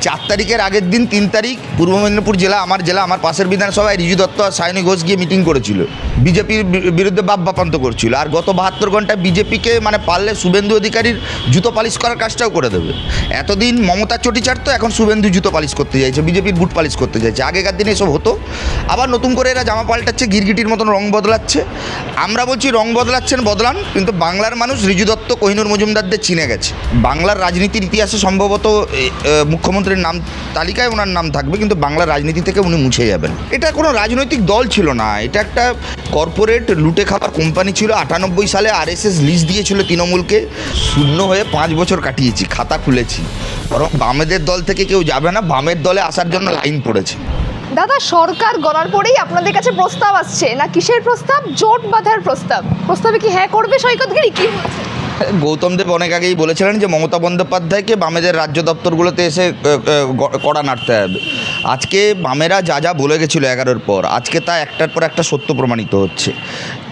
4 তারিখের আগের দিন 3 তারিখ পূর্ব মেদিনীপুর জেলা আমার পাশের বিধানসভায় রিজু দত্ত আর সায়নী ঘোষ গিয়ে মিটিং করেছিল, বিজেপির বিরুদ্ধে বাপ্পান্ত করছিল। আর গত 72 ঘন্টায় বিজেপিকে পারলে শুভেন্দু অধিকারীর জুতো পালিশ করার কাজটাও করে দেবে। এতদিন মমতার চটি চাটতো, এখন শুভেন্দু জুতো পালিশ করতে চাইছে, বিজেপির বুট পালিশ করতে চাইছে। আগেকার দিনে এসব হতো, আবার নতুন করে এরা জামা পাল্টাচ্ছে, গিরগিটির মতন রং বদলাচ্ছে। আমরা বলছি রং বদলান, কিন্তু বাংলার মানুষ রিজু দত্ত, কোহিনুর মজুমদারদের চিনে গেছে। বাংলার রাজনীতির ইতিহাসে সম্ভবত মুখ্যমন্ত্রীর নাম তালিকায় ওনার নাম থাকবে, কিন্তু বাংলার রাজনীতি থেকে উনি মুছে যাবেন। এটা কোনো রাজনৈতিক দল ছিল না, এটা একটা কর্পোরেট লুটে খাবার কোম্পানি ছিল। 98 সালে RSS লিজ দিয়েছিল তৃণমূলকে, শূন্য হয়ে 5 বছর কাটিয়েছি, খাতা খুলেছি। বরং বামেদের দল থেকে কেউ যাবে না, বামের দলে আসার জন্য লাইন পড়েছে। দাদা, সরকার গড়ার পরেই আপনাদের কাছে প্রস্তাব আসছে না? কিসের প্রস্তাব? জোট বাঁধার প্রস্তাব। প্রস্তাবে কি হ্যাঁ করবে সৈকতগিরি? কি বলছে? গৌতম দেব অনেক আগেই বলেছিলেন যে মমতা বন্দ্যোপাধ্যায়কে বামেদের রাজ্য দপ্তরগুলোতে এসে কড়া নাড়তে হবে। আজকে বামেরা যা বলে গেছিলো 11-র পর, আজকে তা একটার পর একটা সত্য প্রমাণিত হচ্ছে।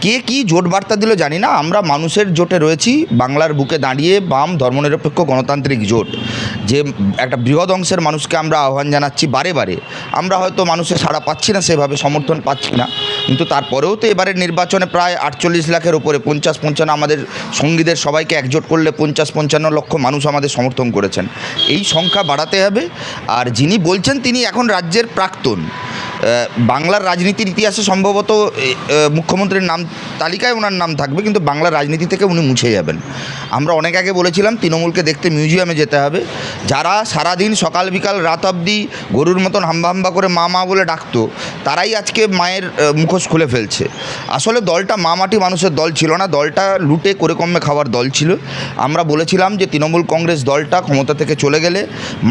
কে কি জোট বার্তা দিল জানি না, আমরা মানুষের জোটে রয়েছি। বাংলার বুকে দাঁড়িয়ে বাম ধর্মনিরপেক্ষ গণতান্ত্রিক জোট, যে একটা বৃহৎ অংশের মানুষকে আমরা আহ্বান জানাচ্ছি বারে। আমরা হয়তো মানুষের সাড়া পাচ্ছি না, সেভাবে সমর্থন পাচ্ছি না, কিন্তু তারপরেও তো এবারের নির্বাচনে প্রায় 48 লাখের ওপরে 50-55 আমাদের সঙ্গীদের সবাইকে একজোট করলে 50-55 লক্ষ মানুষ আমাদের সমর্থন করেছেন। এই সংখ্যা বাড়াতে হবে। আর যিনি বলছেন তিনি এখন রাজ্যের প্রাক্তন, বাংলার রাজনীতির ইতিহাসে সম্ভবত মুখ্যমন্ত্রীর নাম তালিকায় ওনার নাম থাকবে, কিন্তু বাংলার রাজনীতি থেকে উনি মুছে যাবেন। আমরা অনেক আগে বলেছিলাম তৃণমূলকে দেখতে মিউজিয়ামে যেতে হবে। যারা সারাদিন সকাল বিকাল রাত অবধি গরুর মতন হাম্বা করে মা বলে ডাকতো, তারাই আজকে মায়ের মুখোশ খুলে ফেলছে। আসলে দলটা মাটি মানুষের দল ছিল না, দলটা লুটে করে কমে খাওয়ার দল ছিল। আমরা বলেছিলাম যে তৃণমূল কংগ্রেস দলটা ক্ষমতা থেকে চলে গেলে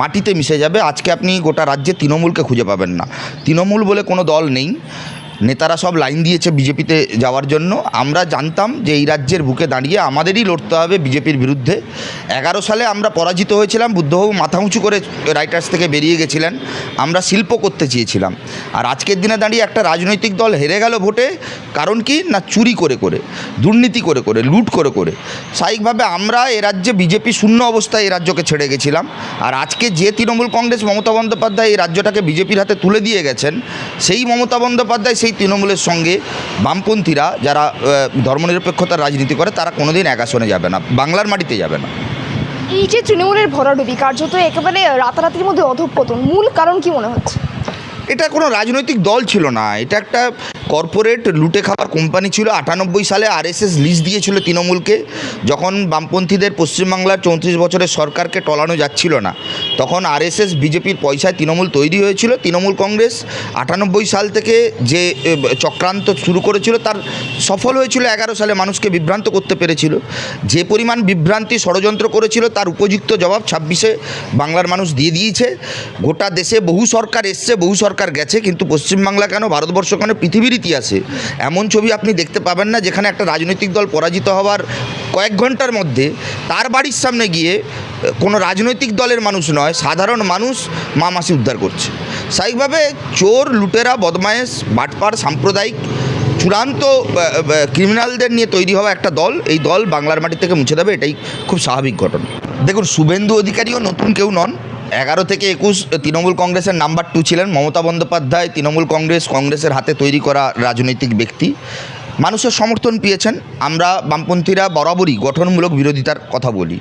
মাটিতে মিশে যাবে। আজকে আপনি গোটা রাজ্যে তৃণমূলকে খুঁজে পাবেন না। তৃণমূল বলে কোনো দল নেই, নেতারা সব লাইন দিয়েছে বিজেপিতে যাওয়ার জন্য। আমরা জানতাম যে এই রাজ্যের বুকে দাঁড়িয়ে আমাদেরই লড়তে হবে বিজেপির বিরুদ্ধে। 11 সালে আমরা পরাজিত হয়েছিলাম, বুদ্ধবাবু মাথা উঁচু করে রাইটার্স থেকে বেরিয়ে গেছিলেন। আমরা শিল্প করতে চেয়েছিলাম। আর আজকের দিনে দাঁড়িয়ে একটা রাজনৈতিক দল হেরে গেল ভোটে, কারণ কি না, চুরি করে দুর্নীতি করে লুট করে। স্বাভাবিকভাবে আমরা এ রাজ্যে বিজেপি শূন্য অবস্থায় এই রাজ্যকে ছেড়ে গেছিলাম। আর আজকে যে তৃণমূল কংগ্রেস মমতা বন্দ্যোপাধ্যায় এই রাজ্যটাকে বিজেপির হাতে তুলে দিয়ে গেছেন, সেই মমতা বন্দ্যোপাধ্যায় সেই তৃণমূলের সঙ্গে বামপন্থীরা যারা ধর্মনিরপেক্ষতার রাজনীতি করে, তারা কোনোদিন এক আসনে যাবে না, বাংলার মাটিতে যাবে না। এই যে তৃণমূলের ভরাডুবি, কার্যত একেবারে রাতারাতির মধ্যে অধঃপতন, মূল কারণ কি মনে হচ্ছে? এটা কোনো রাজনৈতিক দল ছিল না, এটা একটা কর্পোরেট লুটে খাবার কোম্পানি ছিল। 98 সালে RSS লিজ দিয়েছিল তৃণমূলকে। যখন বামপন্থীদের পশ্চিমবাংলার 34 বছরের সরকারকে টলানো যাচ্ছিল না, তখন RSS বিজেপির পয়সায় তৃণমূল তৈরি হয়েছিল। তৃণমূল কংগ্রেস 98 সাল থেকে যে চক্রান্ত শুরু করেছিল, তার সফল হয়েছিল। 11 সালে মানুষকে বিভ্রান্ত করতে পেরেছিল। যে পরিমাণ বিভ্রান্তি ষড়যন্ত্র করেছিল, তার উপযুক্ত জবাব 26-এ বাংলার মানুষ দিয়ে দিয়েছে। গোটা দেশে বহু সরকার এসছে, বহু সরকার গেছে, কিন্তু পশ্চিমবাংলা কেন, ভারতবর্ষ কেন, পৃথিবীর ইতিহাসে এমন ছবি আপনি দেখতে পাবেন না যেখানে একটা রাজনৈতিক দল পরাজিত হওয়ার কয়েক ঘন্টার মধ্যে তার বাড়ির সামনে গিয়ে কোনো রাজনৈতিক দলের মানুষ নয়, সাধারণ মানুষ মাসি উদ্ধার করছে। স্বাভাবিকভাবে চোর, লুটেরা, বদমায়েশ, বাটপার, সাম্প্রদায়িক চূড়ান্ত ক্রিমিনালদের নিয়ে তৈরি হওয়া একটা দল, এই দল বাংলার মাটি থেকে মুছে দেবে, এটাই খুব স্বাভাবিক ঘটনা। দেখুন, শুভেন্দু অধিকারীও নতুন কেউ নন। 11 থেকে 21 তৃণমূল কংগ্রেসের নাম্বার 2 ছিলেন। মমতা বন্দ্যোপাধ্যায় তৃণমূল কংগ্রেসের হাতে তৈরি করা রাজনৈতিক ব্যক্তি, মানুষের সমর্থন পেয়েছেন। আমরা বামপন্থীরা বরাবরই গঠনমূলক বিরোধিতার কথা বলি।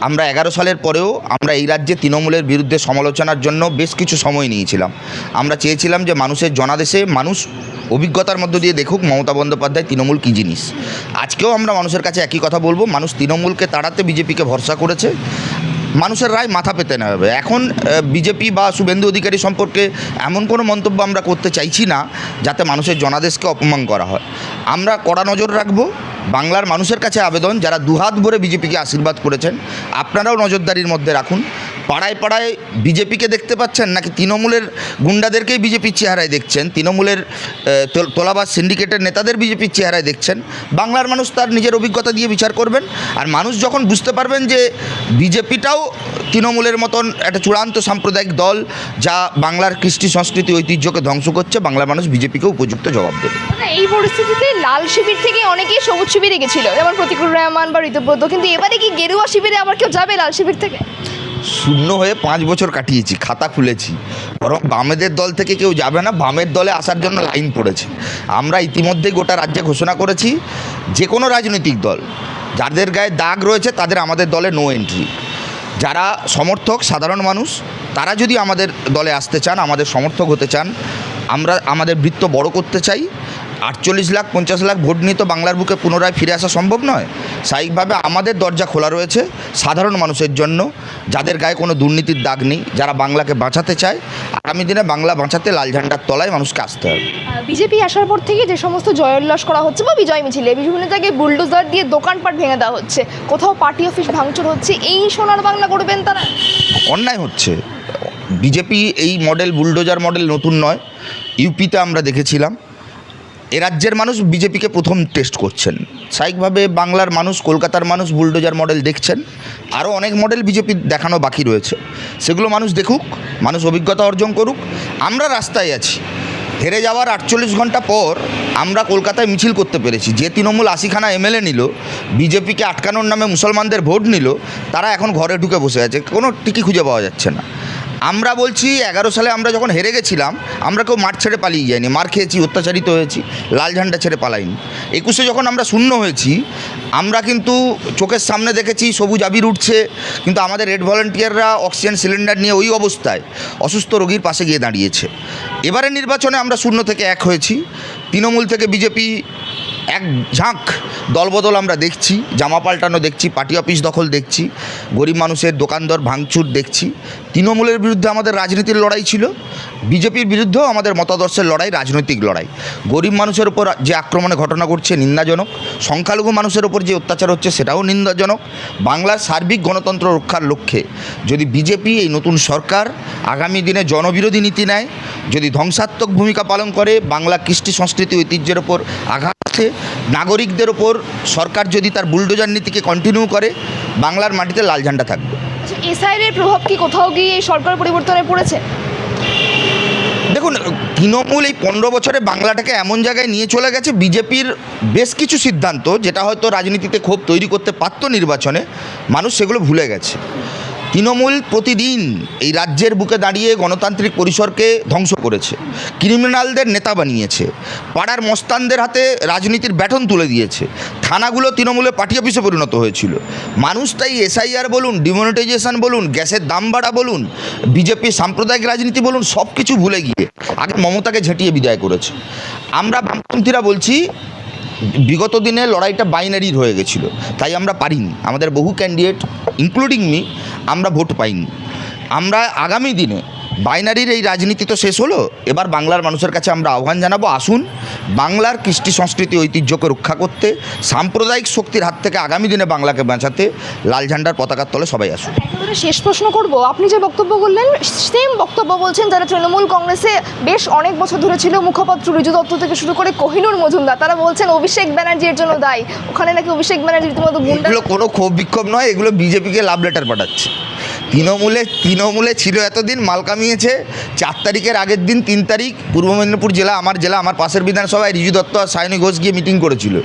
আমরা 11 সালের পরেও আমরা এই রাজ্যে তৃণমূলের বিরুদ্ধে সমালোচনার জন্য বেশ কিছু সময় নিয়েছিলাম। আমরা চেয়েছিলাম যে মানুষের জনাদেশে মানুষ অভিজ্ঞতার মধ্য দিয়ে দেখুক মমতা বন্দ্যোপাধ্যায় তৃণমূল কী জিনিস। আজকেও আমরা মানুষের কাছে একই কথা বলবো, মানুষ তৃণমূলকে তাড়াতে বিজেপিকে ভরসা করেছে, মানুষের রায় মাথা পেতে নেবে। এখন বিজেপি বা শুভেন্দু অধিকারী সম্পর্কে এমন কোনো মন্তব্য আমরা করতে চাইছি না যাতে মানুষের জনাদেশকে অপমান করা হয়। আমরা কড়া নজর রাখবো। বাংলার মানুষের কাছে আবেদন, যারা দুহাত ভরে বিজেপিকে আশীর্বাদ করেছেন, আপনারাও নজরদারির মধ্যে রাখুন। পাড়ায় পাড়ায় বিজেপিকে দেখতে পাচ্ছেন নাকি তৃণমূলের গুন্ডাদেরকেই বিজেপির চেহারায় দেখছেন, তৃণমূলের তোলাবাজ সিন্ডিকেটের নেতাদের বিজেপির চেহারায় দেখছেন? বাংলার মানুষ তার নিজের অভিজ্ঞতা দিয়ে বিচার করবেন। আর মানুষ যখন বুঝতে পারবেন যে বিজেপিটাও তৃণমূলের মতন একটা চূড়ান্ত সাম্প্রদায়িক দল, যা বাংলার কৃষ্টি সংস্কৃতি ঐতিহ্যকে ধ্বংস করছে, বাংলার মানুষ বিজেপিকে উপযুক্ত জবাব দেবে। এই পরিস্থিতিতে লাল শিবির থেকে অনেকেই সবুজ শিবিরে গেছিল, যেমন প্রতিকুর রহমান বা ঋতুব্রত, কিন্তু এবারে কি গেরুয়া শিবিরে আবার কেউ যাবে লাল শিবির থেকে? শূন্য হয়ে 5 বছর কাটিয়েছি, খাতা খুলেছি। বরং বামেদের দল থেকে কেউ যাবে না, বামের দলে আসার জন্য লাইন পড়েছে। আমরা ইতিমধ্যেই গোটা রাজ্যে ঘোষণা করেছি, যে কোনো রাজনৈতিক দল যাদের গায়ে দাগ রয়েছে তাদের আমাদের দলে নো এন্ট্রি। যারা সমর্থক, সাধারণ মানুষ, তারা যদি আমাদের দলে আসতে চান, আমাদের সমর্থক হতে চান, আমরা আমাদের বৃত্ত বড় করতে চাই। 48 লাখ 50 লাখ ভোট নিয়ে তো বাংলার বুকে পুনরায় ফিরে আসা সম্ভব নয়। স্বাভাবিকভাবে আমাদের দরজা খোলা রয়েছে সাধারণ মানুষের জন্য, যাদের গায়ে কোনো দুর্নীতির দাগ নেই, যারা বাংলাকে বাঁচাতে চায়। আগামী দিনে বাংলা বাঁচাতে লাল ঝান্ডার তলায় মানুষকে আসতে হবে। বিজেপি আসার পর থেকে যে সমস্ত জয়োল্লাস করা হচ্ছে বা বিজয় মিছিলে বিভিন্ন জায়গায় বুলডোজার দিয়ে দোকানপাট ভেঙে দেওয়া হচ্ছে, কোথাও পার্টি অফিস ভাঙচুর হচ্ছে, এই সোনার বাংলা করবেন তারা? অন্যায় হচ্ছে। বিজেপি এই মডেল, বুলডোজার মডেল নতুন নয়। ইউপিতে আমরা দেখেছিলাম। এ রাজ্যের মানুষ বিজেপিকে প্রথম টেস্ট করছেন। স্বাভাবিকভাবে বাংলার মানুষ, কলকাতার মানুষ বুলডোজার মডেল দেখছেন। আরও অনেক মডেল বিজেপি দেখানো বাকি রয়েছে, সেগুলো মানুষ দেখুক, মানুষ অভিজ্ঞতা অর্জন করুক। আমরা রাস্তায় আছি। হেরে যাওয়ার 48 ঘন্টা পর আমরা কলকাতায় মিছিল করতে পেরেছি। যে তৃণমূল 80খানা এমএলএ নিল, বিজেপিকে আটকানোর নামে মুসলমানদের ভোট নিল, তারা এখন ঘরে ঢুকে বসে আছে, কোনো টিকি খুঁজে পাওয়া যাচ্ছে না। আমরা বলছি 11 সালে আমরা যখন হেরে গেছিলাম, আমরা কেউ মাঠ ছেড়ে পালিয়ে যাইনি, মার খেয়েছি, অত্যাচারিত হয়েছি, লাল ঝান্ডা ছেড়ে পালাইনি। 21-এ যখন আমরা শূন্য হয়েছি, আমরা কিন্তু চোখের সামনে দেখেছি সবুজ আবির উঠছে, কিন্তু আমাদের রেড ভলেন্টিয়াররা অক্সিজেন সিলিন্ডার নিয়ে ওই অবস্থায় অসুস্থ রোগীর পাশে গিয়ে দাঁড়িয়েছে। এবারে নির্বাচনে আমরা শূন্য থেকে 1 হয়েছি। তৃণমূল থেকে বিজেপি এক ঝাঁক দলবদল আমরা দেখছি, জামা পাল্টানো দেখছি, পার্টি অফিস দখল দেখছি, গরিব মানুষের দোকানদর ভাঙচুর দেখছি। তৃণমূলের বিরুদ্ধে আমাদের রাজনীতির লড়াই ছিল, বিজেপির বিরুদ্ধেও আমাদের মতাদর্শের লড়াই, রাজনৈতিক লড়াই। গরিব মানুষের ওপর যে আক্রমণে ঘটনা ঘটছে নিন্দাজনক, সংখ্যালঘু মানুষের ওপর যে অত্যাচার হচ্ছে সেটাও নিন্দাজনক। বাংলার সার্বিক গণতন্ত্র রক্ষার লক্ষ্যে যদি বিজেপি, এই নতুন সরকার আগামী দিনে জনবিরোধী নীতি নেয়, যদি ধ্বংসাত্মক ভূমিকা পালন করে, বাংলা কৃষ্টি সংস্কৃতি ঐতিহ্যের ওপর আঘাত, নাগরিকদের ওপর সরকার যদি তার বুলডোজার নীতিকে কন্টিনিউ করে, বাংলার মাটিতে লাল ঝান্ডা থাকবে। এসআইআর প্রভাব কি কোথাও গিয়ে এই সরকার পরিবর্তনে পড়েছে? দেখুন, তৃণমূল এই 15 বছরে বাংলাটাকে এমন জায়গায় নিয়ে চলে গেছে, বিজেপির বেশ কিছু সিদ্ধান্ত যেটা হয়তো রাজনীতিতে ক্ষোভ তৈরি করতে পারত নির্বাচনে, মানুষ সেগুলো ভুলে গেছে। তৃণমূল প্রতিদিন এই রাজ্যের বুকে দাঁড়িয়ে গণতান্ত্রিক পরিসরকে ধ্বংস করেছে, ক্রিমিনালদের নেতা বানিয়েছে, পাড়ার মস্তানদের হাতে রাজনীতির ব্যাটন তুলে দিয়েছে, থানাগুলো তৃণমূলের পার্টি অফিসে পরিণত হয়েছিল। মানুষ তাই এসআইআর বলুন, ডিমনিটাইজেশন বলুন, গ্যাসের দাম বাড়া বলুন, বিজেপির সাম্প্রদায়িক রাজনীতি বলুন, সব কিছু ভুলে গিয়ে আগে মমতাকে ঝেঁটিয়ে বিদায় করেছে। আমরা বামপন্থীরা বলছি, বিগত দিনে লড়াইটা বাইনারির হয়ে গেছিলো, তাই আমরা পারিনি। আমাদের বহু ক্যান্ডিডেট ইনক্লুডিং মি, আমরা ভোট পাইনি। আমরা আগামী দিনে বাইনারির এই রাজনীতি তো শেষ হলো, এবার বাংলার মানুষের কাছে আমরা আহ্বান জানাবো, আসুন বাংলার কৃষ্টি সংস্কৃতি ঐতিহ্যকে রক্ষা করতে, সাম্প্রদায়িক শক্তির হাত থেকে আগামী দিনে বাংলাকে বাঁচাতে লাল ঝান্ডার পতাকার তলে সবাই আসুন। একেবারে শেষ প্রশ্ন করব, আপনি যে বক্তব্য বললেন সেম বক্তব্য বলছেন যারা তৃণমূল কংগ্রেসে বেশ অনেক বছর ধরে ছিল, মুখপাত্র ঋজু দত্ত থেকে শুরু করে কোহিনুর মজুমদার, তারা বলছেন অভিষেক ব্যানার্জির জন্য দায়ী। ওখানে নাকি অভিষেক ব্যানার্জি রীতিমতো গুন্ডা। এগুলো কোনো ক্ষোভ বিক্ষোভ নয়, এগুলো বিজেপিকে লাভ লেটার পাঠাচ্ছে। তৃণমূলে ছিল এতদিন, মাল কামিয়েছে। 4 তারিখের আগের দিন 3 তারিখ পূর্ব মেদিনীপুর জেলা, আমার পাশের বিধানসভায় ঋজু দত্ত আর সায়নী ঘোষ গিয়ে মিটিং করেছিল,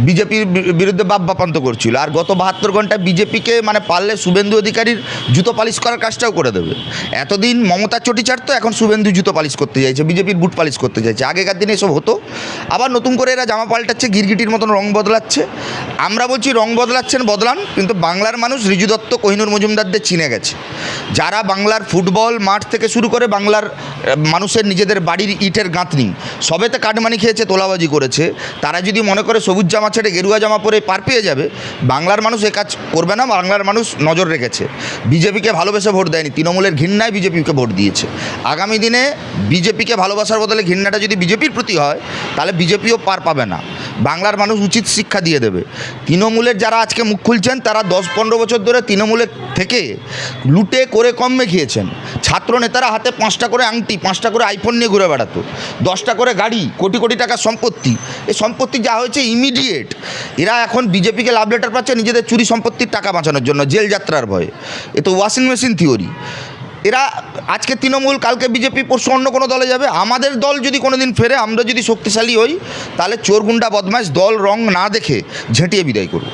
বিজেপির বিরুদ্ধে বাপ্পান্ত করছিল। আর গত 72 ঘন্টায় বিজেপিকে মানে পারলে শুভেন্দু অধিকারীর জুতো পালিশ করার কাজটাও করে দেবে। এতদিন মমতার চটি চাটতো, এখন শুভেন্দু জুতো পালিশ করতে চাইছে, বিজেপির বুট পালিশ করতে চাইছে। আগেকার দিনে এসব হতো, আবার নতুন করে এরা জামা পাল্টাচ্ছে, গিরগিটির মতন রং বদলাচ্ছে। আমরা বলছি রং বদলান, কিন্তু বাংলার মানুষ ঋজু দত্ত, কোহিনুর মজুমদারদের চিনে গেছে, যারা বাংলার ফুটবল মাঠ থেকে শুরু করে বাংলার মানুষের নিজেদের বাড়ির ইটের গাঁথনি সবেতে কাটমানি খেয়েছে, তোলাবাজি করেছে। তারা যদি মনে করে সবুজ জামা ছেড়ে গেরুয়া জামা পরে পার পেয়ে যাবে, বাংলার মানুষ এ কাজ করবে না। বাংলার মানুষ নজর রেখেছে, বিজেপিকে ভালোবেসে ভোট দেয়নি, তৃণমূলের ঘৃণায় বিজেপিকে ভোট দিয়েছে। আগামী দিনে বিজেপিকে ভালোবাসার বদলে ঘৃণাটা যদি বিজেপির প্রতি হয়, তাহলে বিজেপিও পার পাবে না। বাংলার মানুষ উচিত শিক্ষা দিয়ে দেবে। তৃণমূলের যারা আজকে মুখ খুলছেন, তারা 10-15 বছর ধরে তৃণমূলের থেকে লুটে করে কম মেখিয়েছেন। ছাত্র নেতারা হাতে 5টা করে আংটি, 5টা করে আইফোন নিয়ে ঘুরে বেড়াতো, 10টা করে গাড়ি, কোটি কোটি টাকার সম্পত্তি। এই সম্পত্তি যা হয়েছে ইমিডিয়েট। এরা এখন বিজেপিকে লাভ লেটার পাচ্ছে নিজেদের চুরি সম্পত্তির টাকা বাঁচানোর জন্য, জেল যাত্রার ভয়ে। এ তো ওয়াশিং মেশিন থিওরি। এরা আজকে তৃণমূল, কালকে বিজেপি, পরশু অন্য কোনো দলে যাবে। আমাদের দল যদি কোনো দিন ফেরে, আমরা যদি শক্তিশালী হই, তাহলে চোর গুন্ডা বদমাশ দল রং না দেখে ঝেঁটিয়ে বিদায় করব।